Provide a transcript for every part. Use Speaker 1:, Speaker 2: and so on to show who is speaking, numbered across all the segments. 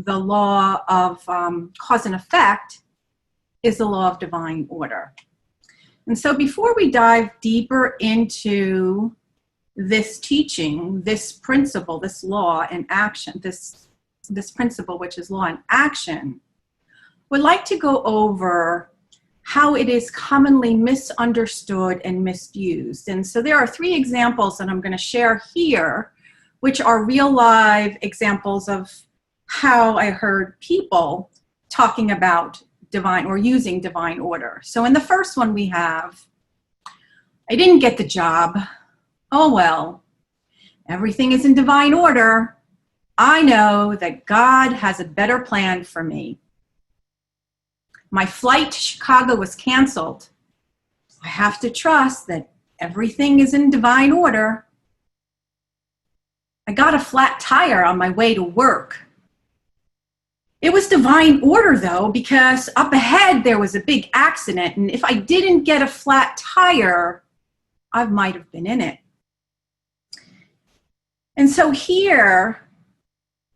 Speaker 1: the law of cause and effect is the law of divine order. And so before we dive deeper into this teaching, this principle, this law and action, this principle, which is law and action, would like to go over how it is commonly misunderstood and misused. And so there are 3 examples that I'm going to share here, which are real live examples of how I heard people talking about divine or using divine order. So in the first one we have, I didn't get the job. Oh well, everything is in divine order. I know that God has a better plan for me. My flight to Chicago was canceled. I have to trust that everything is in divine order. I got a flat tire on my way to work. It was divine order though, because up ahead there was a big accident, and if I didn't get a flat tire, I might have been in it. And so here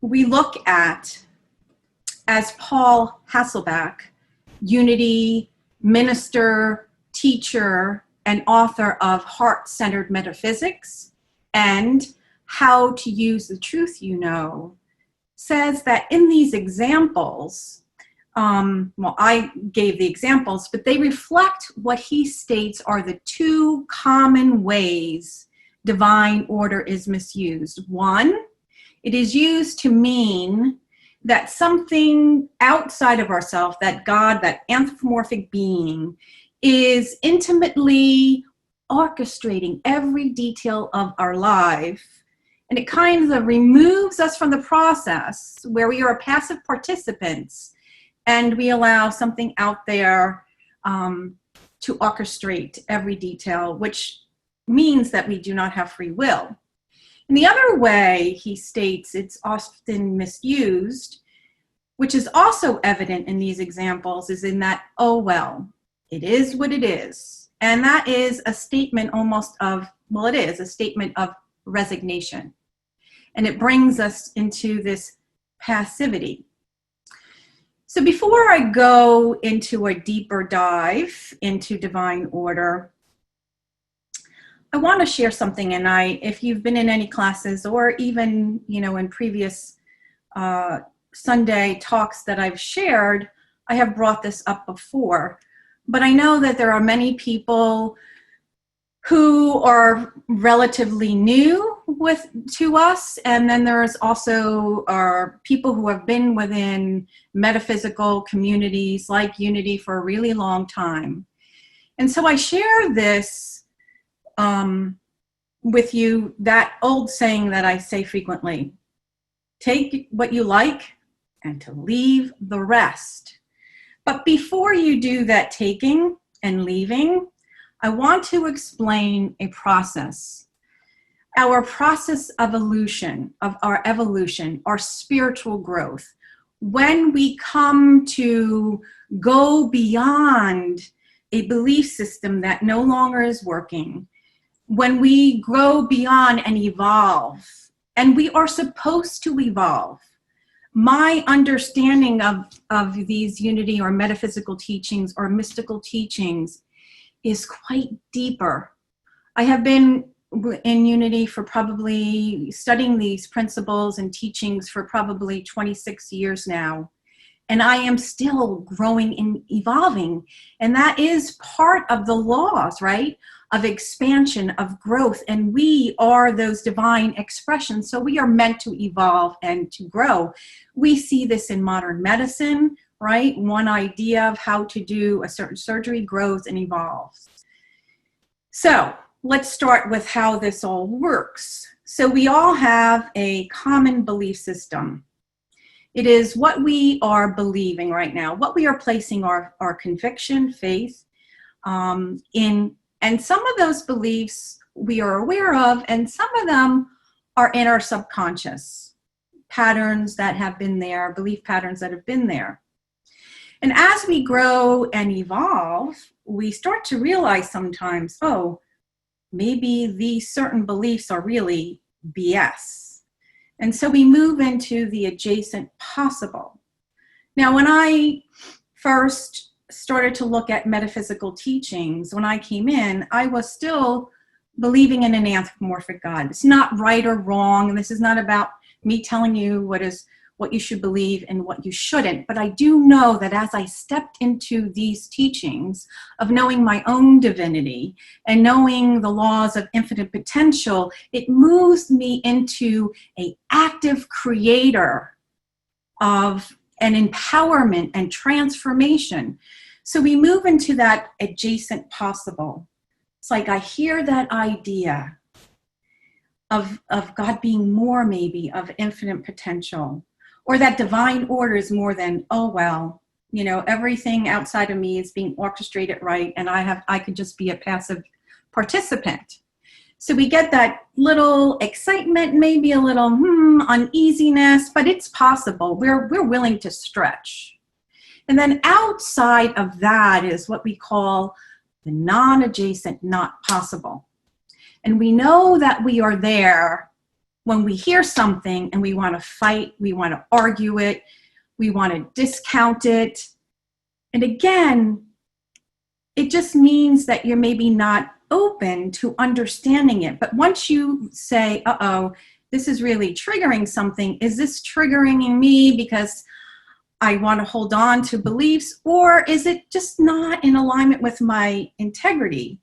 Speaker 1: we look at, as Paul Hasselbeck, Unity minister, teacher, and author of Heart-Centered Metaphysics and How to Use the Truth You Know, says that in these examples, well, I gave the examples, but they reflect what he states are the 2 common ways divine order is misused. 1, it is used to mean that something outside of ourselves, that God, that anthropomorphic being, is intimately orchestrating every detail of our life. And it kind of removes us from the process where we are passive participants and we allow something out there to orchestrate every detail, which means that we do not have free will. And the other way he states it's often misused, which is also evident in these examples, is in that, oh, well, it is what it is. And that is a statement almost of, well, it is a statement of resignation. And it brings us into this passivity. So before I go into a deeper dive into divine order, I want to share something. And if you've been in any classes or even, in previous Sunday talks that I've shared, I have brought this up before. But I know that there are many people who are relatively new to us, and then there's also people who have been within metaphysical communities like Unity for a really long time. And so I share this with you, that old saying that I say frequently: take what you like and to leave the rest. But before you do that taking and leaving, I want to explain a process. Our process of evolution, our spiritual growth. When we come to go beyond a belief system that no longer is working, when we grow beyond and evolve, and we are supposed to evolve. My understanding of these Unity or metaphysical teachings or mystical teachings is quite deeper. I have been in Unity for probably studying these principles and teachings for probably 26 years now. And I am still growing and evolving. And that is part of the laws, right? Of expansion, of growth. And we are those divine expressions. So we are meant to evolve and to grow. We see this in modern medicine, right? One idea of how to do a certain surgery grows and evolves. So let's start with how this all works. So we all have a common belief system. It is what we are believing right now, what we are placing our conviction, faith in. And some of those beliefs we are aware of, and some of them are in our subconscious, patterns that have been there, belief patterns that have been there. And as we grow and evolve, we start to realize sometimes, oh, maybe these certain beliefs are really BS. And so we move into the adjacent possible. Now, when I first started to look at metaphysical teachings, when I came in, I was still believing in an anthropomorphic God. It's not right or wrong, and this is not about me telling you what you should believe and what you shouldn't. But I do know that as I stepped into these teachings of knowing my own divinity and knowing the laws of infinite potential, it moves me into an active creator of an empowerment and transformation. So we move into that adjacent possible. It's like I hear that idea of God being more, maybe, of infinite potential, or that divine order is more than, oh, well, you know, everything outside of me is being orchestrated right, and I could just be a passive participant. So we get that little excitement, maybe a little uneasiness, but it's possible. We're willing to stretch. And then outside of that is what we call the non-adjacent, not possible. And we know that we are there when we hear something and we want to fight, we want to argue it, we want to discount it. And again, it just means that you're maybe not open to understanding it. But once you say, uh-oh, this is really triggering something, is this triggering me because I want to hold on to beliefs, or is it just not in alignment with my integrity?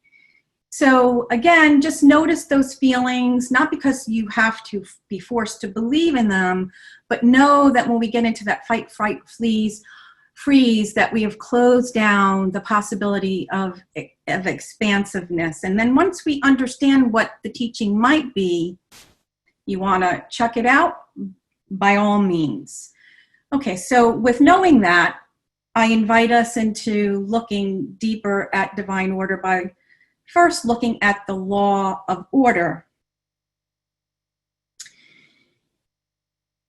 Speaker 1: So again, just notice those feelings, not because you have to be forced to believe in them, but know that when we get into that fight, fright, freeze, that we have closed down the possibility of expansiveness. And then once we understand what the teaching might be, you want to check it out, by all means. Okay, so with knowing that, I invite us into looking deeper at divine order by first looking at the law of order.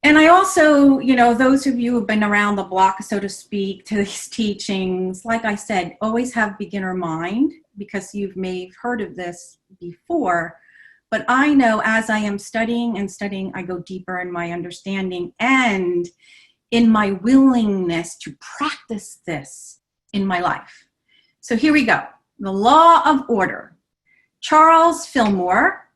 Speaker 1: And I also, you know, those of you who've been around the block, so to speak, to these teachings, like I said, always have beginner mind, because you may have heard of this before. But I know as I am studying and studying, I go deeper in my understanding and in my willingness to practice this in my life. So here we go. The law of order. Charles Fillmore,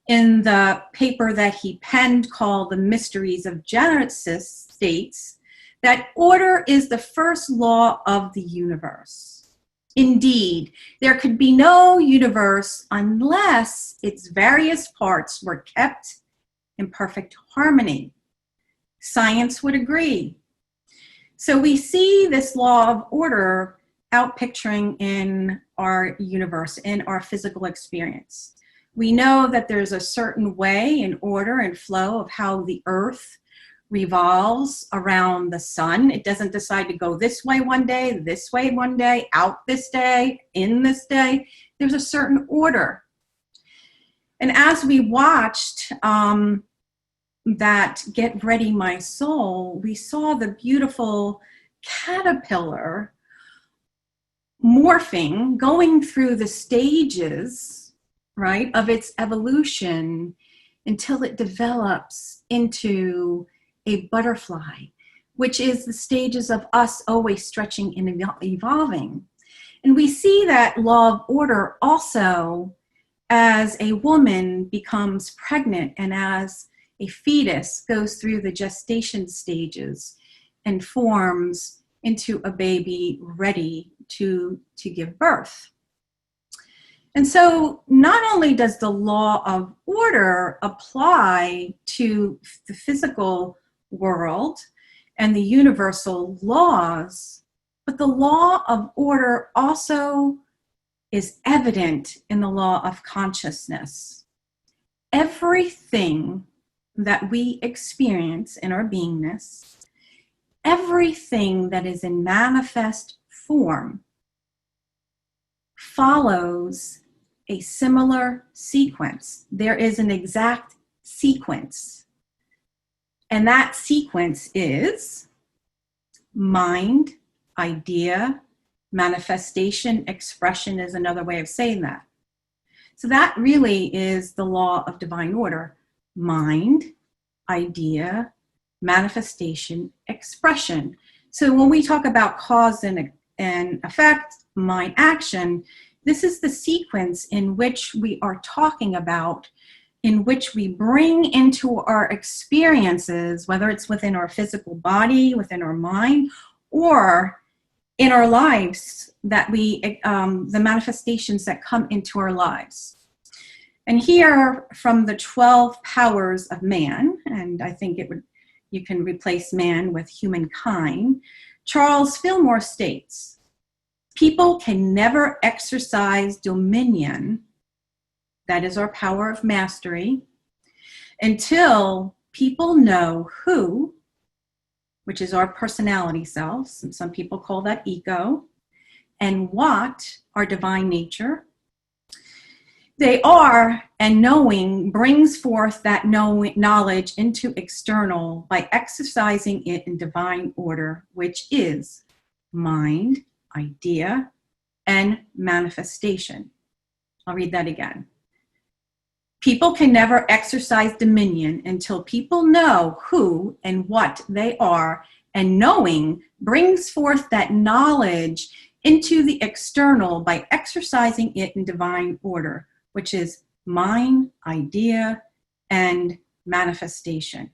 Speaker 1: in the paper that he penned called The Mysteries of Genesis, states that order is the first law of the universe. Indeed, there could be no universe unless its various parts were kept in perfect harmony. Science would agree. So we see this law of order outpicturing in our universe, in our physical experience. We know that there's a certain way and order and flow of how the earth revolves around the sun. It doesn't decide to go this way one day, out this day, in this day. There's a certain order. And as we watched that Get Ready My Soul, we saw the beautiful caterpillar morphing, going through the stages, right, of its evolution until it develops into a butterfly, which is the stages of us always stretching and evolving. And we see that law of order also as a woman becomes pregnant and as a fetus goes through the gestation stages and forms into a baby ready to give birth. And so not only does the law of order apply to the physical world and the universal laws, but the law of order also is evident in the law of consciousness. Everything that we experience in our beingness, everything that is in manifest form, follows a similar sequence. There is an exact sequence. And that sequence is mind, idea, manifestation, expression is another way of saying that. So that really is the law of divine order. Mind, idea, manifestation, expression. So when we talk about cause and effect, mind, action, this is the sequence in which we are talking about, in which we bring into our experiences, whether it's within our physical body, within our mind, or in our lives, that the manifestations that come into our lives. And here, from the 12 powers of man, and I think you can replace man with humankind, Charles Fillmore states, people can never exercise dominion, that is our power of mastery, until people know who, which is our personality selves, and some people call that ego, and what, our divine nature, they are, and knowing brings forth that knowledge into external by exercising it in divine order, which is mind, idea, and manifestation. I'll read that again. People can never exercise dominion until people know who and what they are, and knowing brings forth that knowledge into the external by exercising it in divine order, which is mind, idea, and manifestation.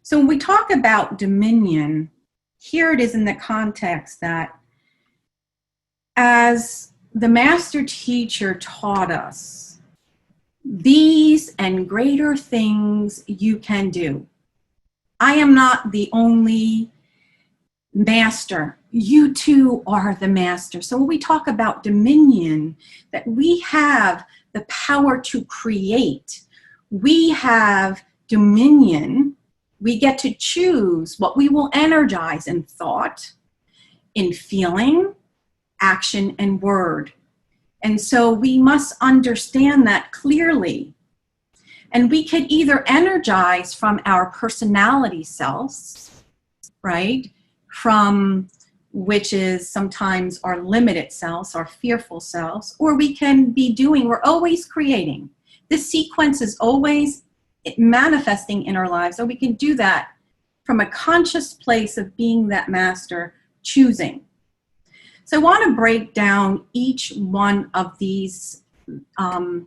Speaker 1: So when we talk about dominion, here it is in the context that as the master teacher taught us, these and greater things you can do. I am not the only master. You too are the master. So when we talk about dominion, that we have the power to create, we have dominion, we get to choose what we will energize in thought, in feeling, action, and word. And so we must understand that clearly. And we could either energize from our personality selves, right? From which is sometimes our limited selves, our fearful selves, or we can be we're always creating. This sequence is always manifesting in our lives, so we can do that from a conscious place of being that master, choosing. So I want to break down each one of these in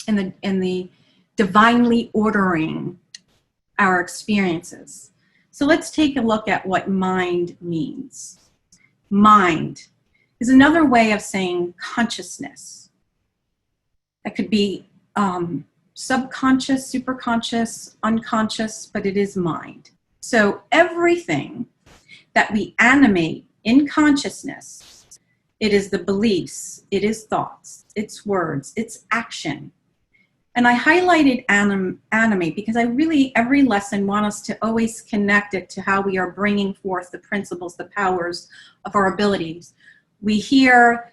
Speaker 1: the divinely ordering our experiences. So let's take a look at what mind means. Mind is another way of saying consciousness. That could be subconscious, superconscious, unconscious, but it is mind. So everything that we animate in consciousness, it is the beliefs, it is thoughts, it's words, it's action. And I highlighted animate because I really, every lesson, want us to always connect it to how we are bringing forth the principles, the powers of our abilities. We hear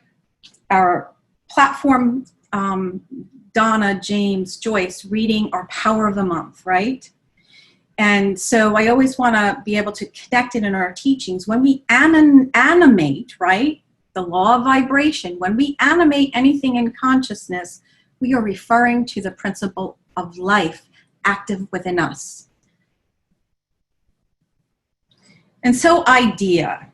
Speaker 1: our platform, Donna, James, Joyce, reading our power of the month, right? And so I always want to be able to connect it in our teachings. When we animate, right, the law of vibration, when we animate anything in consciousness, we are referring to the principle of life active within us. And so idea.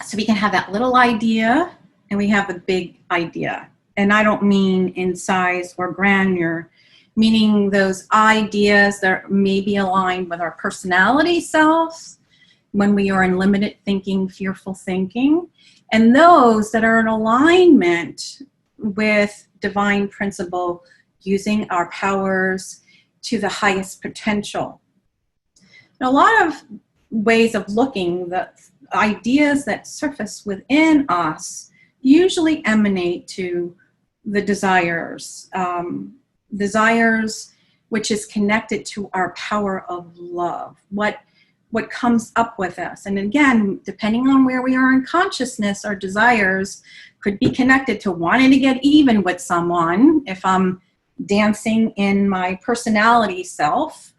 Speaker 1: So we can have that little idea and we have the big idea. And I don't mean in size or grandeur, meaning those ideas that may be aligned with our personality selves when we are in limited thinking, fearful thinking, and those that are in alignment with divine principle, using our powers to the highest potential. Now, a lot of ways of looking, the ideas that surface within us usually emanate to the desires, desires which is connected to our power of love, what comes up with us. And again, depending on where we are in consciousness, our desires could be connected to wanting to get even with someone if I'm dancing in my personality self,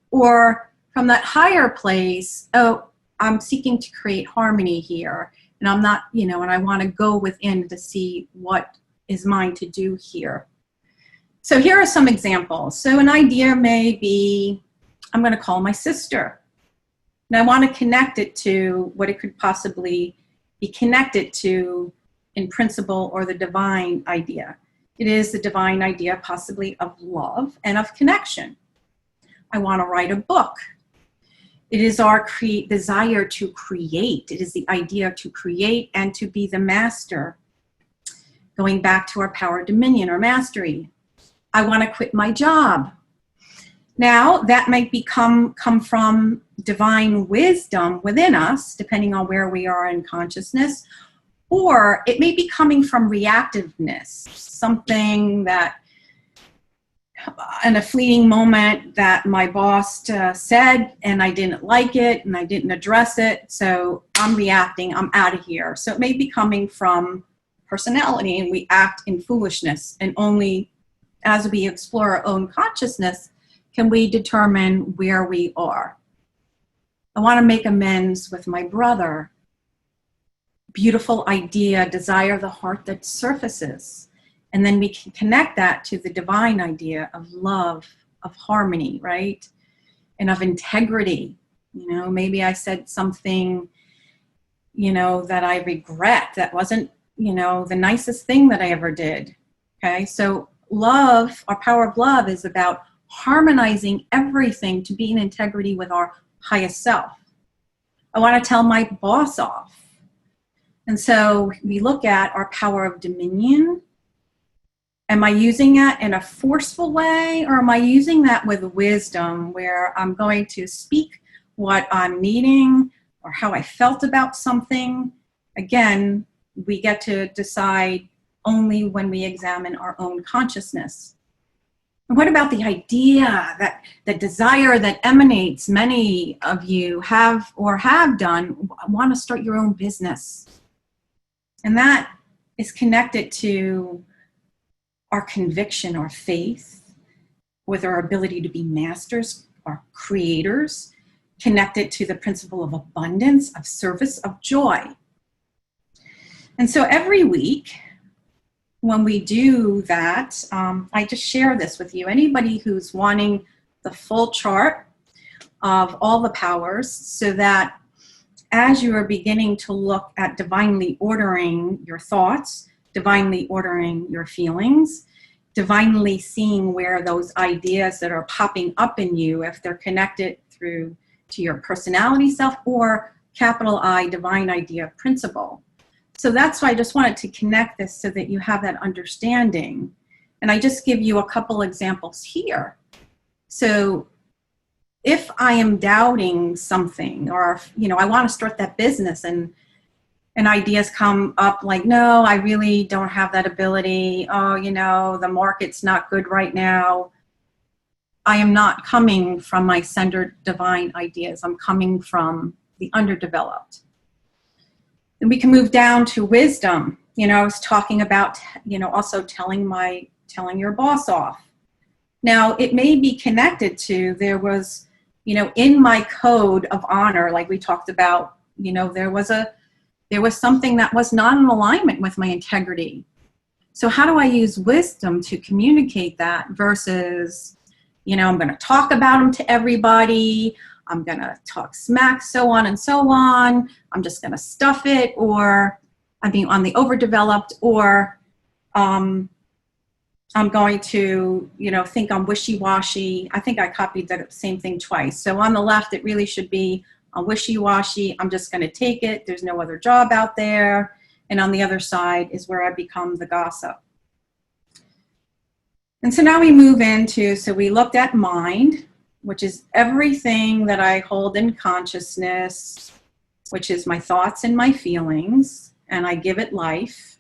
Speaker 1: or from that higher place, oh, I'm seeking to create harmony here, and I'm not, and I want to go within to see what is mine to do here. So here are some examples. So an idea may be, I'm going to call my sister. And I want to connect it to what it could possibly be connected to in principle, or the divine idea. It is the divine idea possibly of love and of connection. I want to write a book. It is our desire to create. It is the idea to create and to be the master. Going back to our power, dominion, or mastery. I want to quit my job. Now, that might come from divine wisdom within us, depending on where we are in consciousness, or it may be coming from reactiveness, something that in a fleeting moment that my boss said and I didn't like it and I didn't address it, so I'm reacting, I'm out of here. So it may be coming from personality, and we act in foolishness, and only as we explore our own consciousness can we determine where we are. I want to make amends with my brother. Beautiful idea, desire of the heart that surfaces. And then we can connect that to the divine idea of love, of harmony, right? And of integrity. You know, maybe I said something, you know, that I regret, that wasn't, you know, the nicest thing that I ever did. Okay, so love, our power of love, is about harmonizing everything to be in integrity with our highest self. I want to tell my boss off. And so we look at our power of dominion. Am I using that in a forceful way, or am I using that with wisdom, where I'm going to speak what I'm needing or how I felt about something? Again, we get to decide only when we examine our own consciousness. And what about the idea, that the desire that emanates, many of you have or have done, want to start your own business? And that is connected to our conviction, our faith, with our ability to be masters, our creators, connected to the principle of abundance, of service, of joy. And so every week, when we do that, I just share this with you. Anybody who's wanting the full chart of all the powers, so that as you are beginning to look at divinely ordering your thoughts, divinely ordering your feelings, divinely seeing where those ideas that are popping up in you, if they're connected through to your personality self, or capital I, divine idea principle. So that's why I just wanted to connect this so that you have that understanding. And I just give you a couple examples here. So if I am doubting something, or, you know, I want to start that business, and ideas come up like, no, I really don't have that ability. Oh, you know, the market's not good right now. I am not coming from my centered divine ideas. I'm coming from the underdeveloped. And we can move down to wisdom. You know, I was talking about, you know, also telling your boss off. Now, it may be connected to, there was, you know, in my code of honor, like we talked about, you know, there was something that was not in alignment with my integrity. So how do I use wisdom to communicate that versus, you know, I'm going to talk about them to everybody, I'm going to talk smack, so on and so on, I'm just going to stuff it, or I'm being on the overdeveloped, or I'm going to, you know, think I'm wishy-washy. I think I copied the same thing twice. So on the left, it really should be wishy-washy. I'm just going to take it. There's no other job out there. And on the other side is where I become the gossip. And so now we move into, so we looked at mind, which is everything that I hold in consciousness, which is my thoughts and my feelings, and I give it life.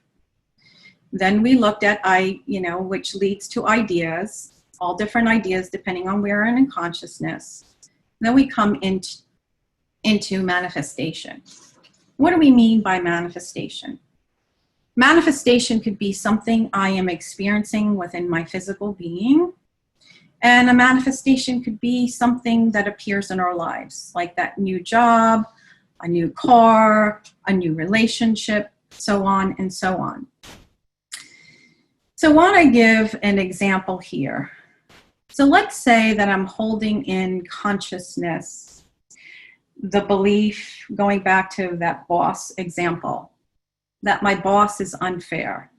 Speaker 1: Then we looked at, which leads to ideas, all different ideas depending on where I'm in consciousness. Then we come into manifestation. What do we mean by manifestation? Manifestation could be something I am experiencing within my physical being. And a manifestation could be something that appears in our lives, like that new job, a new car, a new relationship, so on and so on. So I want to give an example here. So let's say that I'm holding in consciousness the belief, going back to that boss example, that my boss is unfair.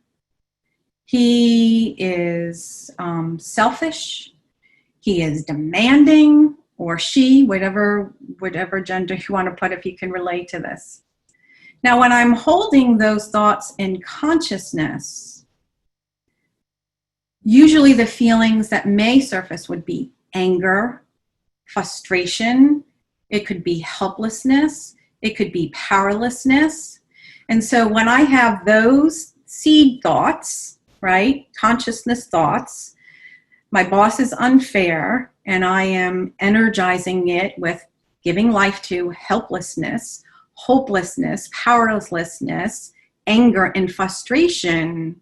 Speaker 1: He is selfish. He is demanding, or she, whatever gender you want to put, if you can relate to this. Now, when I'm holding those thoughts in consciousness, usually the feelings that may surface would be anger, frustration. It could be helplessness. It could be powerlessness. And so when I have those seed thoughts, right, consciousness thoughts, my boss is unfair, and I am energizing it with giving life to helplessness, hopelessness, powerlessness, anger, and frustration,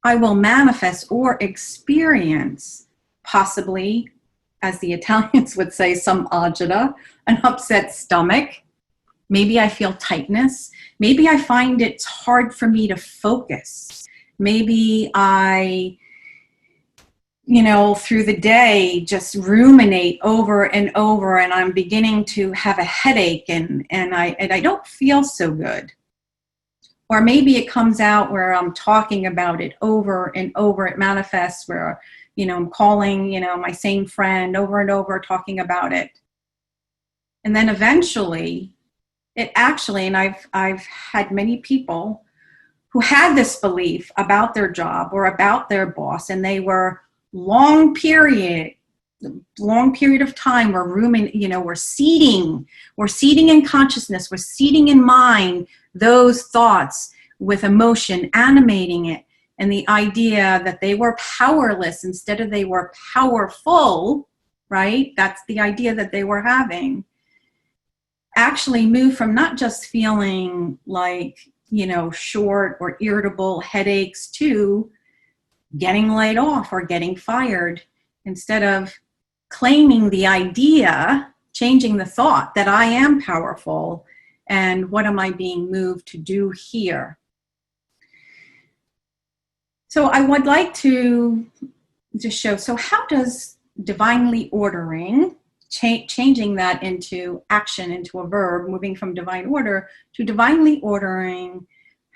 Speaker 1: I will manifest or experience, possibly, as the Italians would say, some agita, an upset stomach. Maybe I feel tightness. Maybe I find it's hard for me to focus. Maybe I, through the day, just ruminate over and over, and I'm beginning to have a headache, and I don't feel so good. Or maybe it comes out where I'm talking about it over and over. It manifests where, I'm calling, my same friend over and over, talking about it. And then eventually, it actually, and I've had many people who had this belief about their job or about their boss, and they were long period of time, we're seeding in consciousness, we're seeding in mind those thoughts with emotion, animating it, and the idea that they were powerless instead of they were powerful, right? That's the idea that they were having. Actually move from not just feeling like, short or irritable headaches to getting laid off or getting fired, instead of claiming the idea, changing the thought that I am powerful, and what am I being moved to do here? So I would like to just show, so how does divinely ordering, changing that into action, into a verb, moving from divine order to divinely ordering,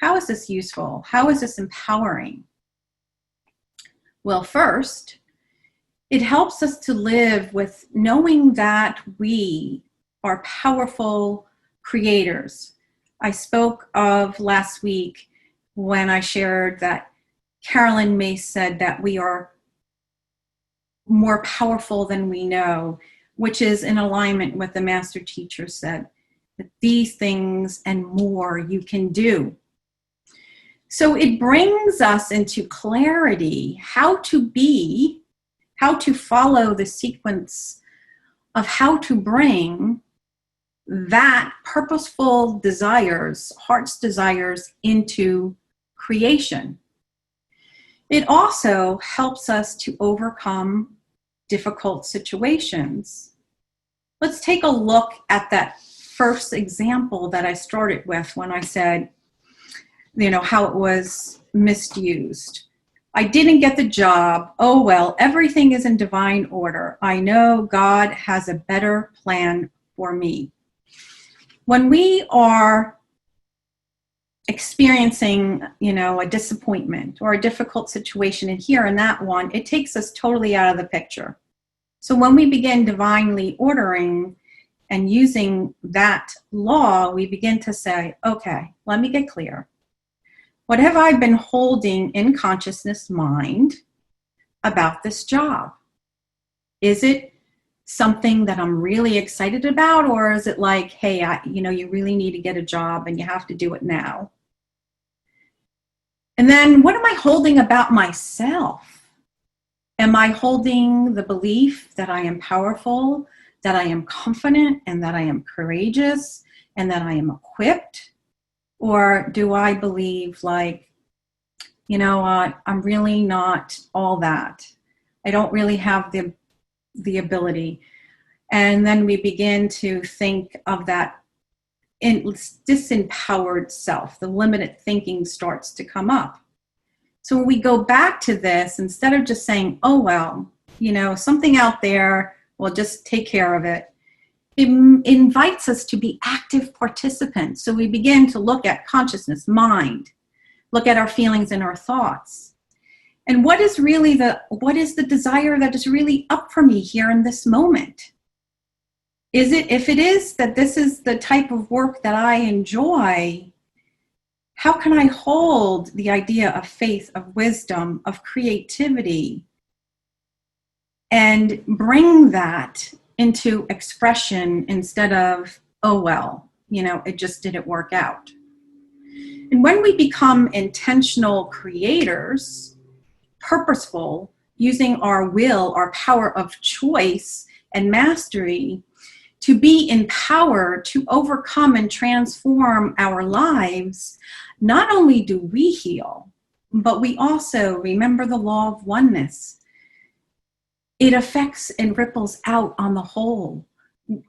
Speaker 1: how is this useful? How is this empowering? Well, first, it helps us to live with knowing that we are powerful creators. I spoke of last week when I shared that Carolyn Mace said that we are more powerful than we know, which is in alignment with the master teacher said, that these things and more you can do. So it brings us into clarity how to follow the sequence of how to bring that purposeful desires, heart's desires, into creation. It also helps us to overcome difficult situations. Let's take a look at that first example that I started with when I said, how it was misused. I didn't get the job. Oh, well, everything is in divine order. I know God has a better plan for me. When we are experiencing, a disappointment or a difficult situation, and here in that one, it takes us totally out of the picture. So when we begin divinely ordering and using that law, we begin to say, okay, let me get clear. What have I been holding in consciousness mind about this job? Is it something that I'm really excited about, or is it like, hey, you really need to get a job and you have to do it now? And then what am I holding about myself? Am I holding the belief that I am powerful, that I am confident, and that I am courageous, and that I am equipped? Or do I believe like, I'm really not all that. I don't really have the ability. And then we begin to think of that disempowered self. The limited thinking starts to come up. So when we go back to this, instead of just saying, oh, well, something out there, we'll just take care of it, it invites us to be active participants. So we begin to look at consciousness, mind, look at our feelings and our thoughts. And what is the desire that is really up for me here in this moment? If it is that this is the type of work that I enjoy, how can I hold the idea of faith, of wisdom, of creativity, and bring that into expression instead of, oh, well, it just didn't work out. And when we become intentional creators, purposeful, using our will, our power of choice and mastery to be empowered to overcome and transform our lives, not only do we heal, but we also remember the law of oneness. It affects and ripples out on the whole.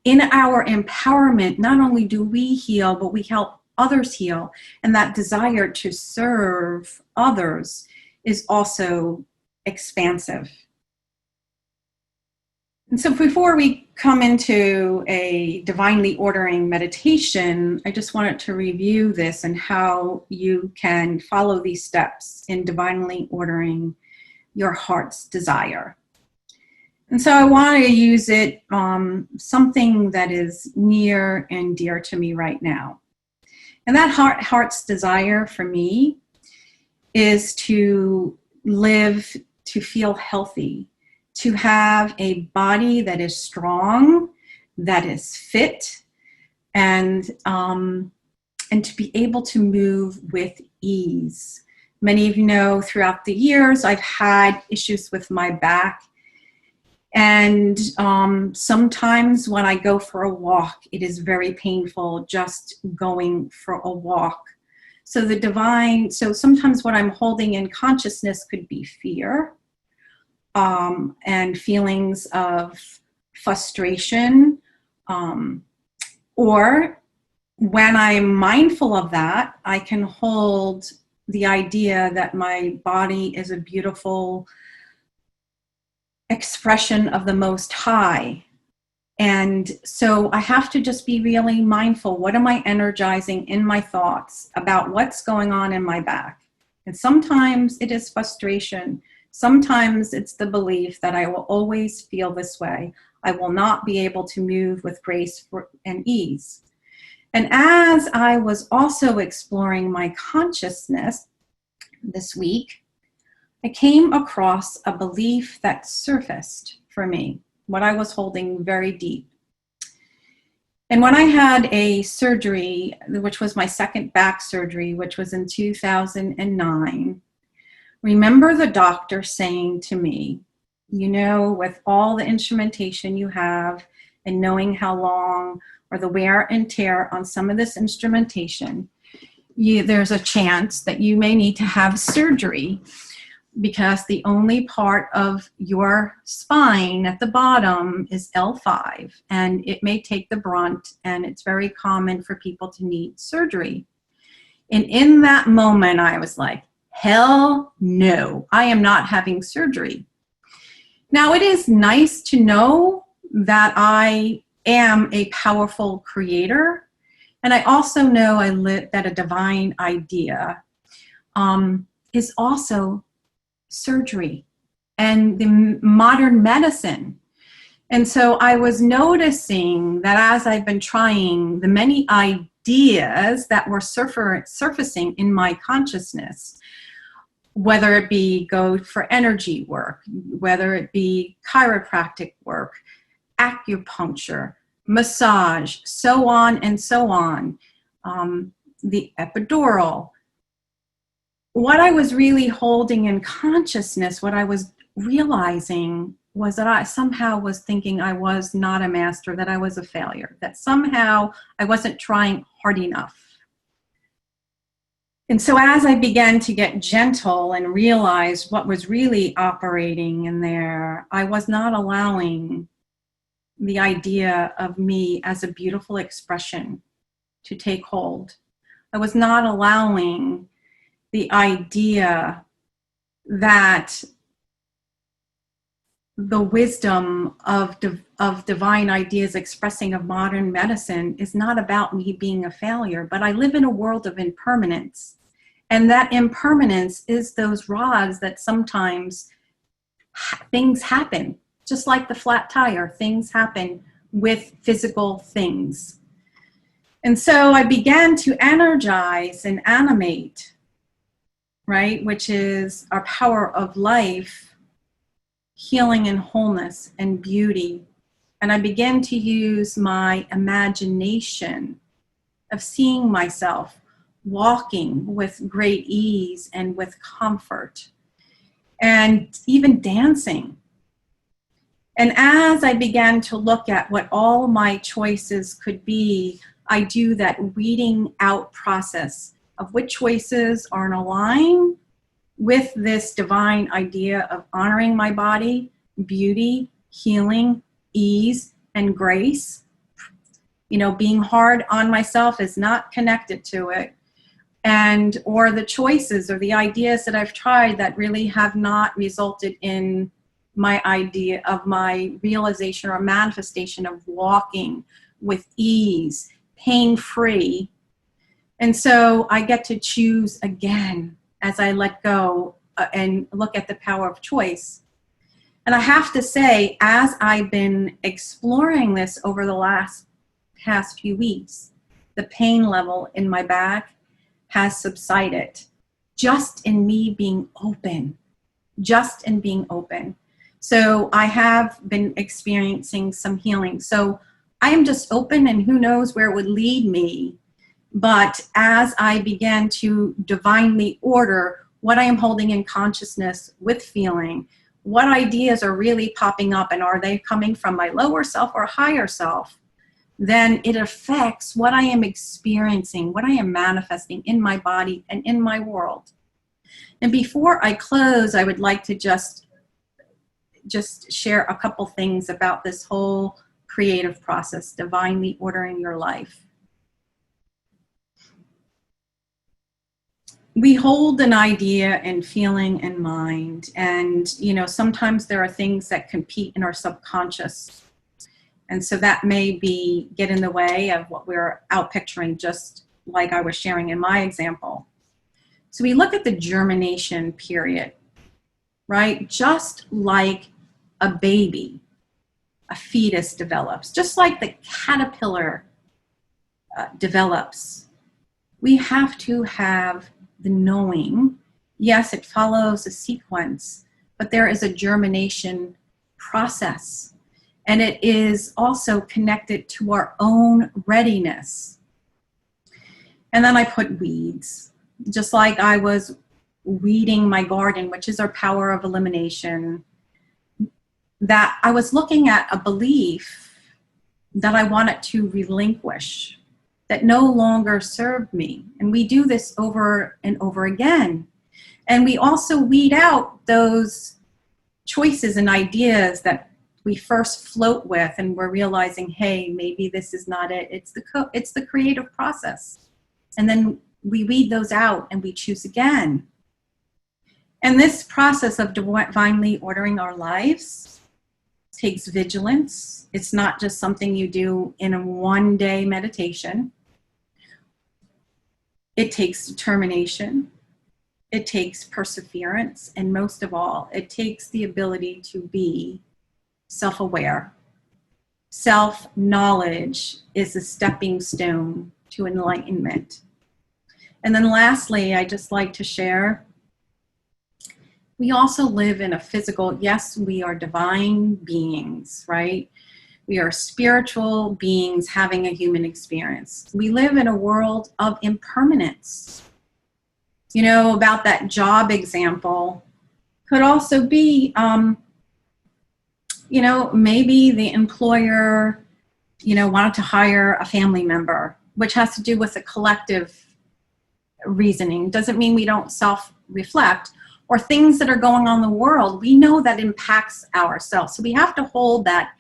Speaker 1: In our empowerment, not only do we heal, but we help others heal. And that desire to serve others is also expansive. And so before we come into a divinely ordering meditation, I just wanted to review this and how you can follow these steps in divinely ordering your heart's desire. And so I want to use it something that is near and dear to me right now. And that heart's desire for me is to live, to feel healthy, to have a body that is strong, that is fit, and to be able to move with ease. Many of you know throughout the years I've had issues with my back. And sometimes when I go for a walk, it is very painful just going for a walk. So sometimes what I'm holding in consciousness could be fear and feelings of frustration. Or when I'm mindful of that, I can hold the idea that my body is a beautiful expression of the Most High. And so I have to just be really mindful. What am I energizing in my thoughts about what's going on in my back? And sometimes it is frustration. Sometimes it's the belief that I will always feel this way. I will not be able to move with grace and ease. And as I was also exploring my consciousness this week, I came across a belief that surfaced for me, what I was holding very deep. And when I had a surgery, which was my second back surgery, which was in 2009, remember the doctor saying to me, with all the instrumentation you have and knowing how long or the wear and tear on some of this instrumentation, there's a chance that you may need to have surgery, because the only part of your spine at the bottom is L5, and it may take the brunt, and it's very common for people to need surgery. And in that moment, I was like, hell no, I am not having surgery. Now, it is nice to know that I am a powerful creator, and I also know that a divine idea is also surgery and the modern medicine. And so I was noticing that as I've been trying, the many ideas that were surfacing in my consciousness, whether it be go for energy work, whether it be chiropractic work, acupuncture, massage, so on and so on, the epidural. What I was really holding in consciousness, what I was realizing was that I somehow was thinking I was not a master, that I was a failure, that somehow I wasn't trying hard enough. And so as I began to get gentle and realize what was really operating in there, I was not allowing the idea of me as a beautiful expression to take hold. I was not allowing the idea that the wisdom of divine ideas expressing of modern medicine is not about me being a failure, but I live in a world of impermanence. And that impermanence is those rods that sometimes things happen, just like the flat tire, things happen with physical things. And so I began to energize and animate, right, which is our power of life, healing and wholeness and beauty. And I began to use my imagination of seeing myself walking with great ease and with comfort, and even dancing. And as I began to look at what all my choices could be, I do that weeding out process of which choices are in line with this divine idea of honoring my body, beauty, healing, ease, and grace. You know, being hard on myself is not connected to it. And, or the choices or the ideas that I've tried that really have not resulted in my idea of my realization or manifestation of walking with ease, pain-free. And so I get to choose again as I let go and look at the power of choice. And I have to say, as I've been exploring this over the past few weeks, the pain level in my back has subsided just in me being open, just in being open. So I have been experiencing some healing. So I am just open, and who knows where it would lead me. But as I began to divinely order what I am holding in consciousness with feeling, what ideas are really popping up, and are they coming from my lower self or higher self, then it affects what I am experiencing, what I am manifesting in my body and in my world. And before I close, I would like to just share a couple things about this whole creative process, divinely ordering your life. We hold an idea and feeling in mind, and sometimes there are things that compete in our subconscious. And so that may get in the way of what we're out picturing, just like I was sharing in my example. So we look at the germination period, right? Just like a baby, a fetus develops, just like the caterpillar develops. We have to have the knowing. Yes, it follows a sequence, but there is a germination process. And it is also connected to our own readiness. And then I put weeds, just like I was weeding my garden, which is our power of elimination, that I was looking at a belief that I wanted to relinquish, that no longer served me. And we do this over and over again. And we also weed out those choices and ideas that we first float with, and we're realizing, hey, maybe this is not it. It's the creative process. And then we weed those out and we choose again. And this process of divinely ordering our lives takes vigilance. It's not just something you do in a one-day meditation. It takes determination. It takes perseverance. And most of all, it takes the ability to be self-aware. Self-knowledge is a stepping stone to enlightenment. And then lastly, I just like to share, we also live in a physical, yes, we are divine beings, right? We are spiritual beings having a human experience. We live in a world of impermanence. About that job example, could also be, maybe the employer, wanted to hire a family member, which has to do with a collective reasoning. Doesn't mean we don't self-reflect, or things that are going on in the world. We know that impacts ourselves. So we have to hold that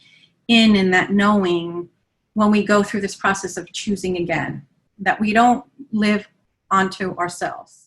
Speaker 1: in that knowing when we go through this process of choosing again, that we don't live onto ourselves.